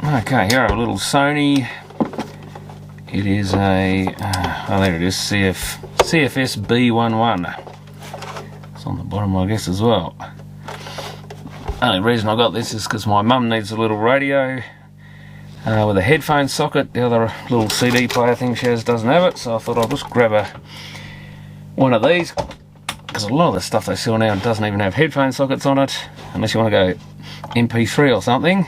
Okay, here I have a little Sony. It is a, oh there it is, CFS-B11. It's on the bottom I guess as well. Only reason I got this is because my mum needs a little radio with a headphone socket. The other little CD player thing she has doesn't have it, so I thought I'll just grab one of these, because a lot of the stuff they sell now doesn't even have headphone sockets on it, unless you want to go MP3 or something.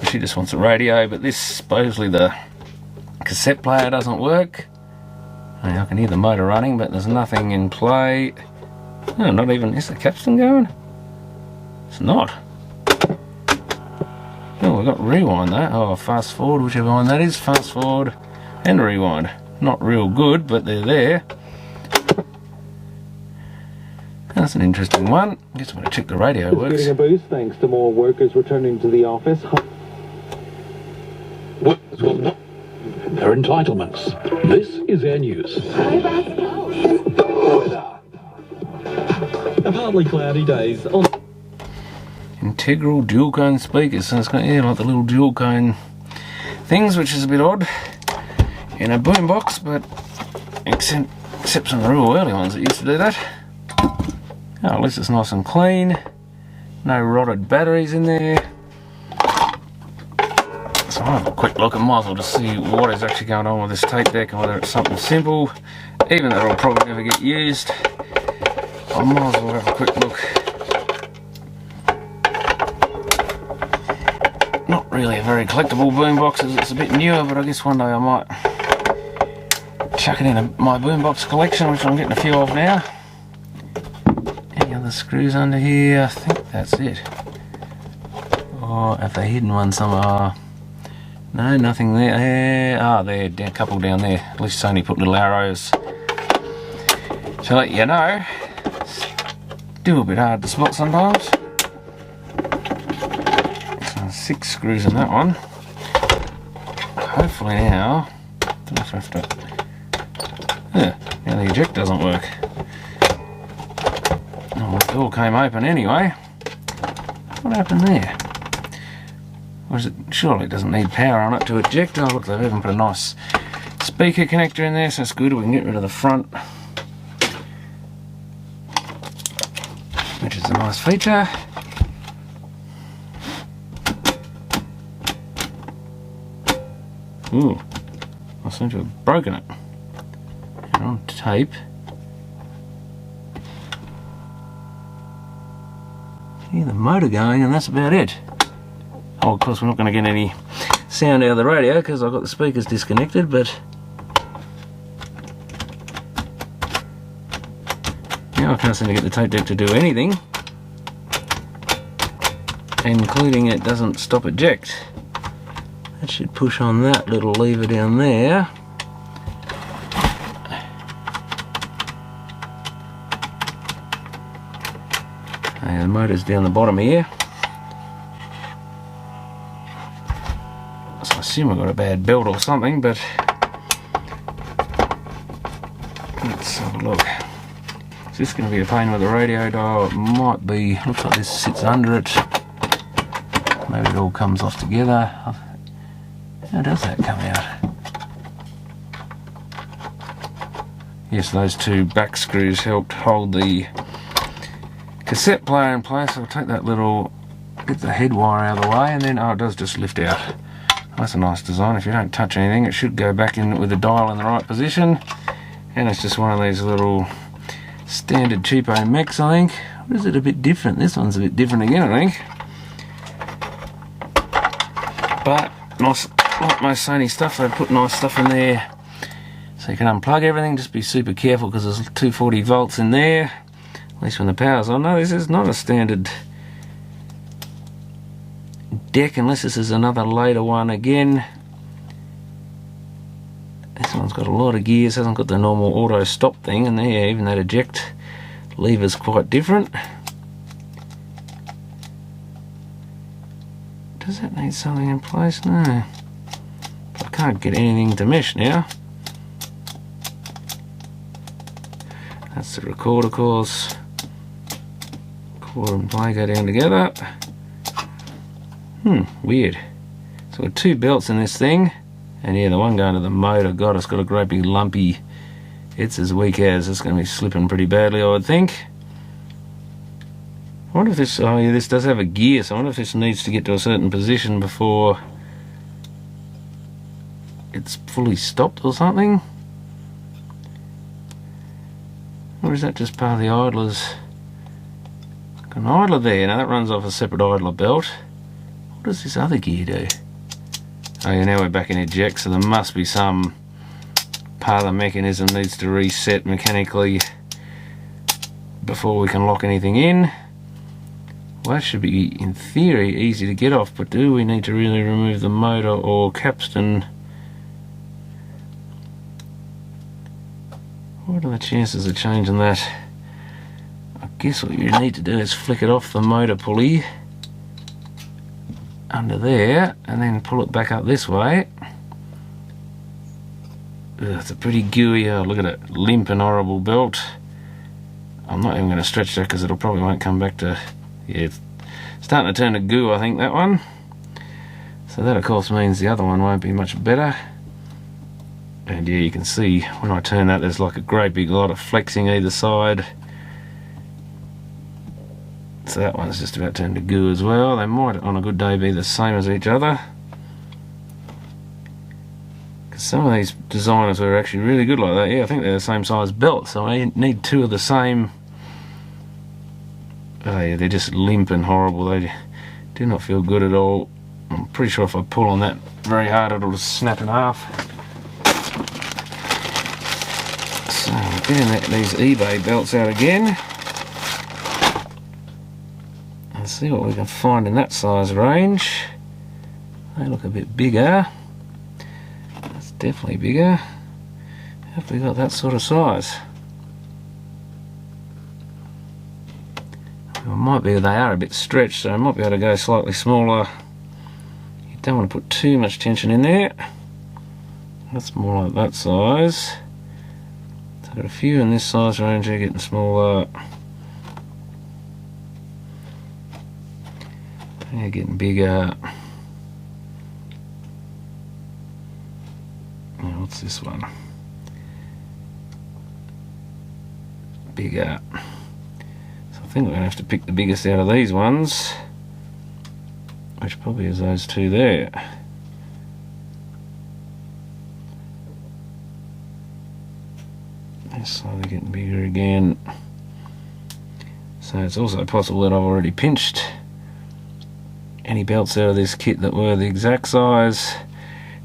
She just wants a radio, but this, supposedly the cassette player doesn't work. I mean, I can hear the motor running, but there's nothing in play. Oh, not even, is the capstan going? It's not. Oh, we've got rewind though. Oh, fast forward, whichever one that is. Fast forward and rewind. Not real good, but they're there. That's an interesting one. Guess I'm going to check the radio works. Getting a boost thanks to more workers returning to the office. Their entitlements. This is Air News. Partly cloudy days. Integral dual cone speakers, so it's got, yeah, like the little dual cone things, which is a bit odd in a boombox, but except some real early ones that used to do that. Oh, at least it's nice and clean. No rotted batteries in there. So I'll have a quick look and might as well just see what is actually going on with this tape deck, and whether it's something simple, even though it'll probably never get used. I might as well have a quick look. Not really a very collectible boombox, as it's a bit newer, but I guess one day I might chuck it in my boombox collection, which I'm getting a few of now. Any other screws under here? I think that's it. Or have they hidden one somewhere? No, nothing there. Ah, there, a couple down there. At least Sony put little arrows to let you know. Still a bit hard to spot sometimes. So 6 screws in that one. Hopefully now, don't have to. Yeah, now the eject doesn't work. Oh, the door came open anyway. What happened there? Or is it, surely it doesn't need power on it to eject. Oh look, they've even put a nice speaker connector in there, so that's good. We can get rid of the front, which is a nice feature. Ooh, I seem to have broken it. And on tape. Hear the motor going, and that's about it. Oh, of course we're not going to get any sound out of the radio because I've got the speakers disconnected, but now I can't seem to get the tape deck to do anything, including it doesn't stop eject. That should push on that little lever down there. And the motor's down the bottom here. So I assume I've got a bad belt or something, but let's have a look. Is this going to be a pain with the radio dial? It might be. Looks like this sits under it. Maybe it all comes off together. How does that come out? Yes, those 2 back screws helped hold the cassette player in place. I'll take that little, get the head wire out of the way, and then, oh, it does just lift out. That's a nice design. If you don't touch anything, it should go back in with the dial in the right position. And it's just one of these little standard cheapo mechs, I think. Or is it a bit different? This one's a bit different again, I think. But nice, like most Sony stuff, they've put nice stuff in there so you can unplug everything. Just be super careful because there's 240 volts in there, at least when the power's on. No, this is not a standard deck, unless this is another later one again. This one's got a lot of gears, hasn't got the normal auto stop thing, and there, even that eject lever's quite different. Does that need something in place? No. I can't get anything to mesh now. That's the recorder course. Cord and play go down together. Weird. So So we've got 2 belts in this thing, and yeah, the one going to the motor, God, it's got a great big lumpy, it's as weak as, it's going to be slipping pretty badly, I would think. I wonder if this, oh yeah, this does have a gear, so I wonder if this needs to get to a certain position before it's fully stopped or something. Or is that just part of the idler's? Got an idler there, now that runs off a separate idler belt. What does this other gear do? Oh yeah, now we're back in eject, so there must be some part of the mechanism needs to reset mechanically before we can lock anything in. Well, that should be, in theory, easy to get off, but do we need to really remove the motor or capstan? What are the chances of changing that? I guess what you need to do is flick it off the motor pulley under there and then pull it back up this way. Ugh, it's a pretty gooey, look at it, limp and horrible belt. I'm not even going to stretch that because it'll probably won't come back to, yeah, it's starting to turn to goo, I think, that one. So that of course means the other one won't be much better. And yeah, you can see when I turn that there's like a great big lot of flexing either side. So that one's just about turned to goo as well. They might on a good day be the same as each other. Because some of these designers were actually really good like that. Yeah, I think they're the same size belt, so I need 2 of the same. Oh yeah, they're just limp and horrible. They do not feel good at all. I'm pretty sure if I pull on that very hard it'll just snap in half. So getting these eBay belts out again. Let's see what we can find in that size range. They look a bit bigger. That's definitely bigger. Have we got that sort of size? Well, it might be they are a bit stretched, so I might be able to go slightly smaller. You don't want to put too much tension in there. That's more like that size. So I've got a few in this size range here getting smaller. They're getting bigger. Now, what's this one? Bigger. So I think we're going to have to pick the biggest out of these ones, which probably is those 2 there. They're slowly getting bigger again. So it's also possible that I've already pinched any belts out of this kit that were the exact size.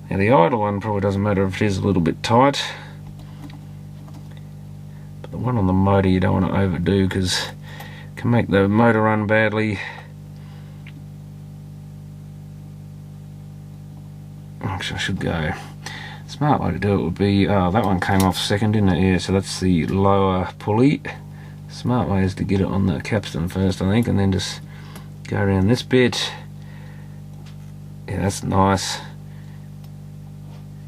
Now the idle one probably doesn't matter if it is a little bit tight, but the one on the motor you don't want to overdo because it can make the motor run badly. Actually I should go. Smart way to do it would be, oh, that one came off second, didn't it? Yeah, so that's the lower pulley. Smart way is to get it on the capstan first, I think, and then just go around this bit. Yeah, that's nice.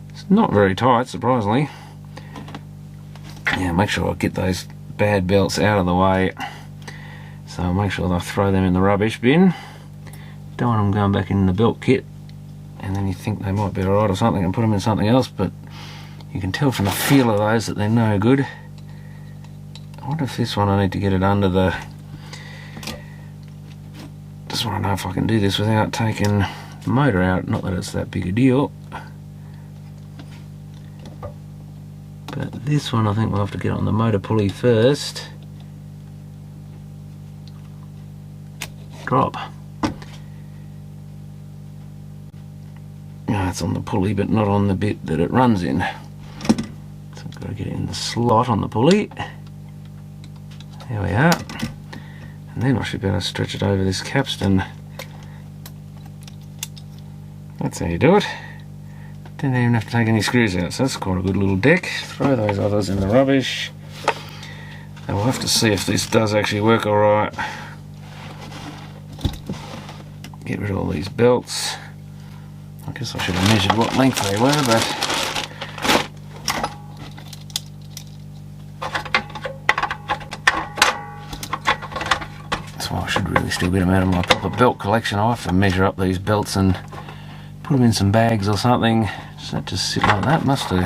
It's not very tight, surprisingly. Yeah, make sure I get those bad belts out of the way. So I'll make sure I throw them in the rubbish bin. Don't want them going back in the belt kit, and then you think they might be alright or something and put them in something else, but you can tell from the feel of those that they're no good. I wonder if this one I need to get it under the... Just want to know if I can do this without taking the motor out. Not that it's that big a deal. But this one I think we'll have to get on the motor pulley first. Drop. No, it's on the pulley but not on the bit that it runs in. So I've got to get it in the slot on the pulley. There we are. And then I should be able to stretch it over this capstan. That's how you do it. Didn't even have to take any screws out, so that's quite a good little deck. Throw those others in the rubbish. And we'll have to see if this does actually work alright. Get rid of all these belts. I guess I should have measured what length they were, but... That's why I should really still get them out of my proper belt collection. I'll have to measure up these belts and put them in some bags or something. Does that just sit like that? Must do.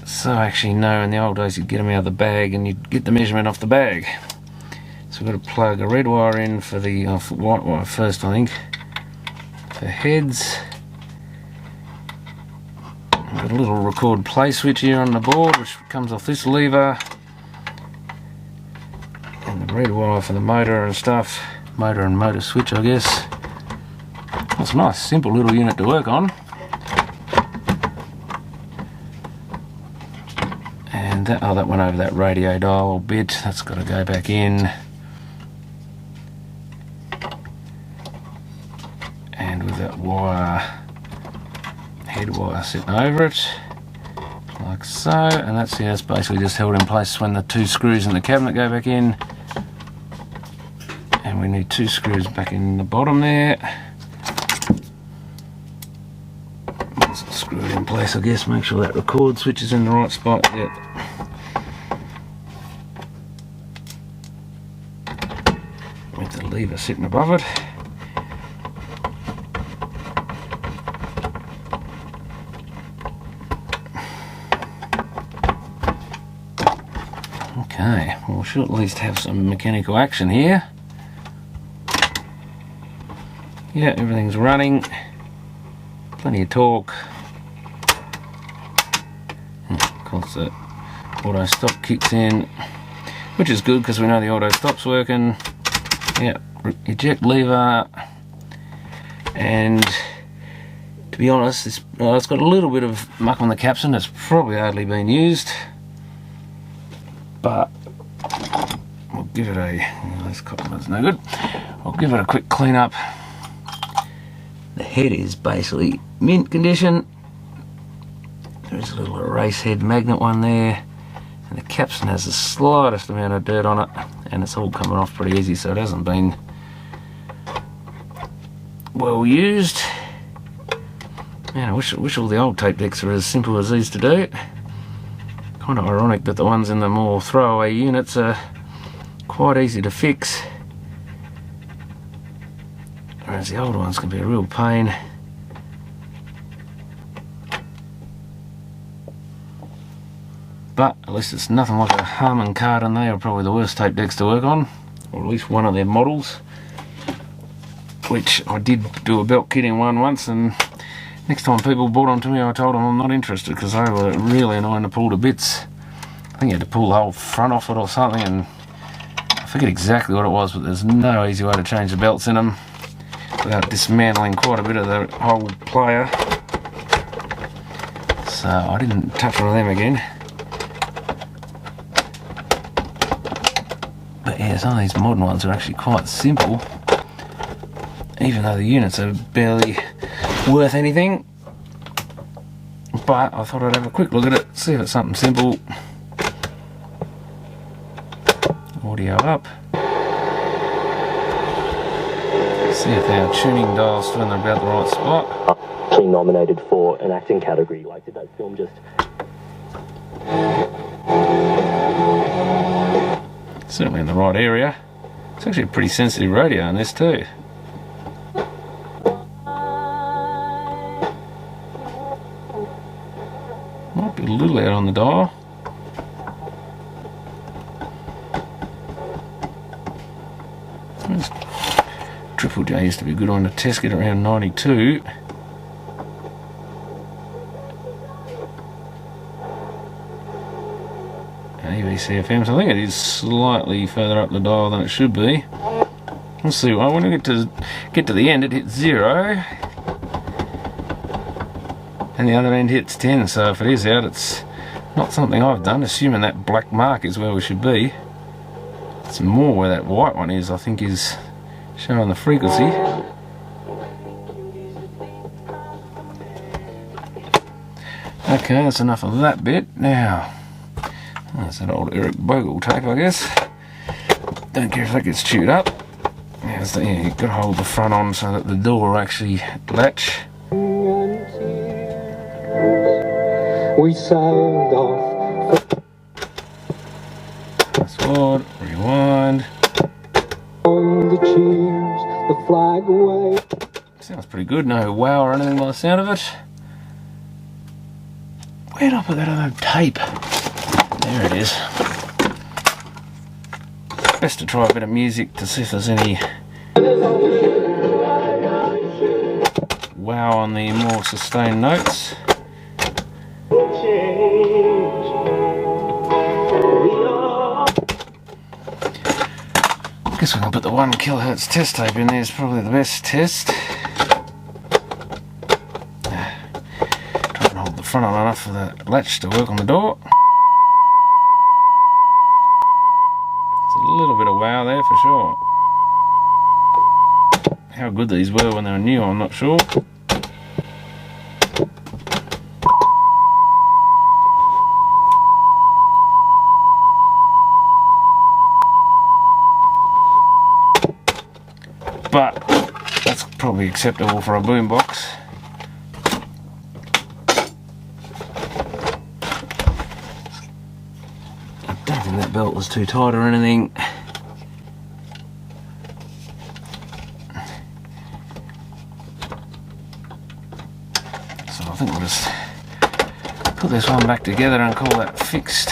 So actually no, in the old days you'd get them out of the bag and you'd get the measurement off the bag. So we've got to plug a red wire in for the white wire first, I think, for heads. We've got a little record play switch here on the board which comes off this lever, and the red wire for the motor and stuff, motor and motor switch I guess. It's a nice simple little unit to work on. And that, oh, that went over that radio dial bit, that's got to go back in. And with that wire, head wire sitting over it, like so, and that's, yeah, that's basically just held in place when the two screws in the cabinet go back in. And we need two screws back in the bottom there. Screw it in place, I guess, make sure that record switch is in the right spot. Yep. With the lever sitting above it. Okay, well, we should at least have some mechanical action here. Yeah, everything's running. Plenty of torque. Of course the auto stop kicks in, which is good because we know the auto stop's working. Yeah, eject lever, and to be honest, it's got a little bit of muck on the capstan. It's probably hardly been used, but we'll give it a, this cotton's no good. I'll give it a quick clean up. The head is basically mint condition. There's a little erase head magnet one there, and the capstan has the slightest amount of dirt on it, and it's all coming off pretty easy, so it hasn't been well used. Man, I wish all the old tape decks were as simple as these to do. Kind of ironic that the ones in the more throwaway units are quite easy to fix, whereas the old ones can be a real pain. But at least it's nothing like a Harman Kardon. They are probably the worst tape decks to work on, or at least one of their models, which I did do a belt kit in one once, and next time people bought onto me I told them I'm not interested because they were really annoying to pull to bits. I think you had to pull the whole front off it or something, and I forget exactly what it was, but there's no easy way to change the belts in them without dismantling quite a bit of the whole player. So I didn't touch one of them again. But yeah, some of these modern ones are actually quite simple, even though the units are barely worth anything. But I thought I'd have a quick look at it, see if it's something simple. Audio up. See if our tuning dial's still in about the right spot. Actually nominated for an acting category. Like, did that film just... Certainly in the right area. It's actually a pretty sensitive radio in this too. Might be a little out on the dial. Triple J used to be a good one to test, get around 92. CFM, so I think it is slightly further up the dial than it should be. Let's see. Well, when we get to the end, it hits 0, and the other end hits 10. So if it is out, it's not something I've done. Assuming that black mark is where we should be. It's more where that white one is. I think is showing the frequency. Okay, that's enough of that bit. Now. That's an old Eric Bogle tape, I guess. Don't care if that gets chewed up. Yeah, you've got to hold the front on so that the door will actually latch. We sailed off. Fast forward, rewind. On the cheers, the flag away. Sounds pretty good, no wow or anything by the sound of it. Where'd I put that other tape? There it is. Best to try a bit of music to see if there's any wow on the more sustained notes. I guess we can put the 1 kilohertz test tape in there, is probably the best test. Try and hold the front on enough for the latch to work on the door. There's a little bit of wow there for sure. How good these were when they were new, I'm not sure. But that's probably acceptable for a boombox. I don't think that belt was too tight or anything. So I think we'll just put this one back together and call that fixed.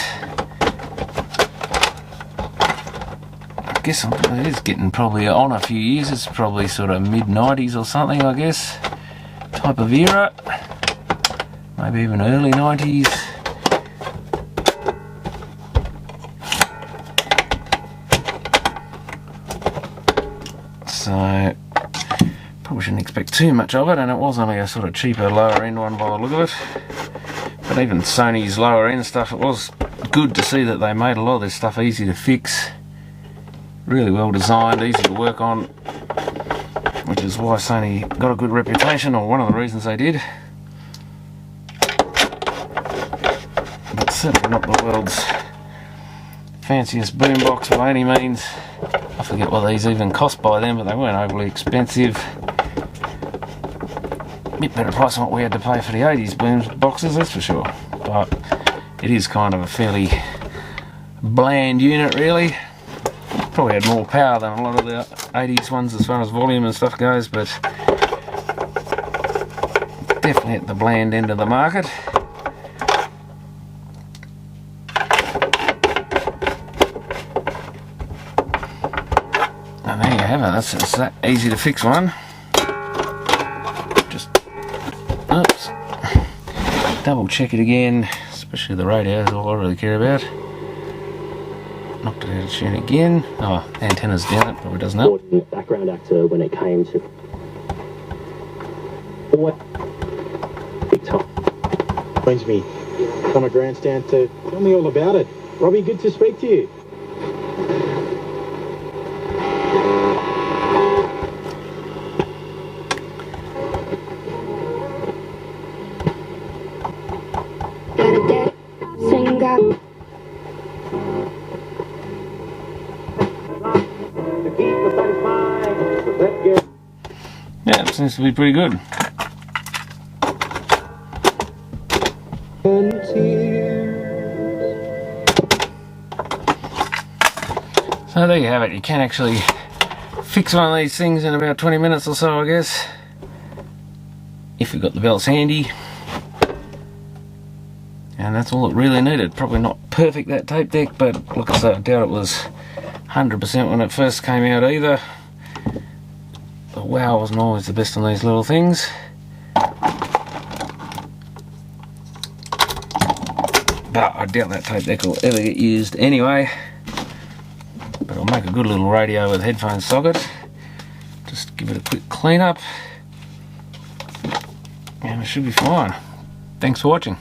I guess it is getting probably on a few years. It's probably sort of mid-90s or something, I guess, type of era. Maybe even early 90s. So probably shouldn't expect too much of it, and it was only a sort of cheaper lower end one by the look of it. But even Sony's lower end stuff, it was good to see that they made a lot of this stuff easy to fix. Really well designed, easy to work on, which is why Sony got a good reputation, or one of the reasons they did. But certainly not the world's fanciest boombox by any means. I forget what these even cost by them, but they weren't overly expensive. A bit better price than what we had to pay for the 80s boomboxes, that's for sure. But it is kind of a fairly bland unit, really. Probably had more power than a lot of the 80s ones as far as volume and stuff goes, but definitely at the bland end of the market. And there you have it, that's that easy to fix one. Just, oops, double check it again, especially the radio is all I really care about. Knocked it out of tune again. Oh, antenna's down, it probably doesn't help. Background actor when it came to big time. Brings me from a grandstand to tell me all about it. Robbie, good to speak to you. Yeah, it seems to be pretty good. So there you have it. You can actually fix one of these things in about 20 minutes or so, I guess, if you've got the belts handy. And that's all it really needed. Probably not perfect, that tape deck, but like I said, I doubt it was 100% when it first came out either. The wow wasn't always the best on these little things. But I doubt that tape deck will ever get used anyway. But it'll make a good little radio with headphone socket. Just give it a quick clean up and it should be fine. Thanks for watching.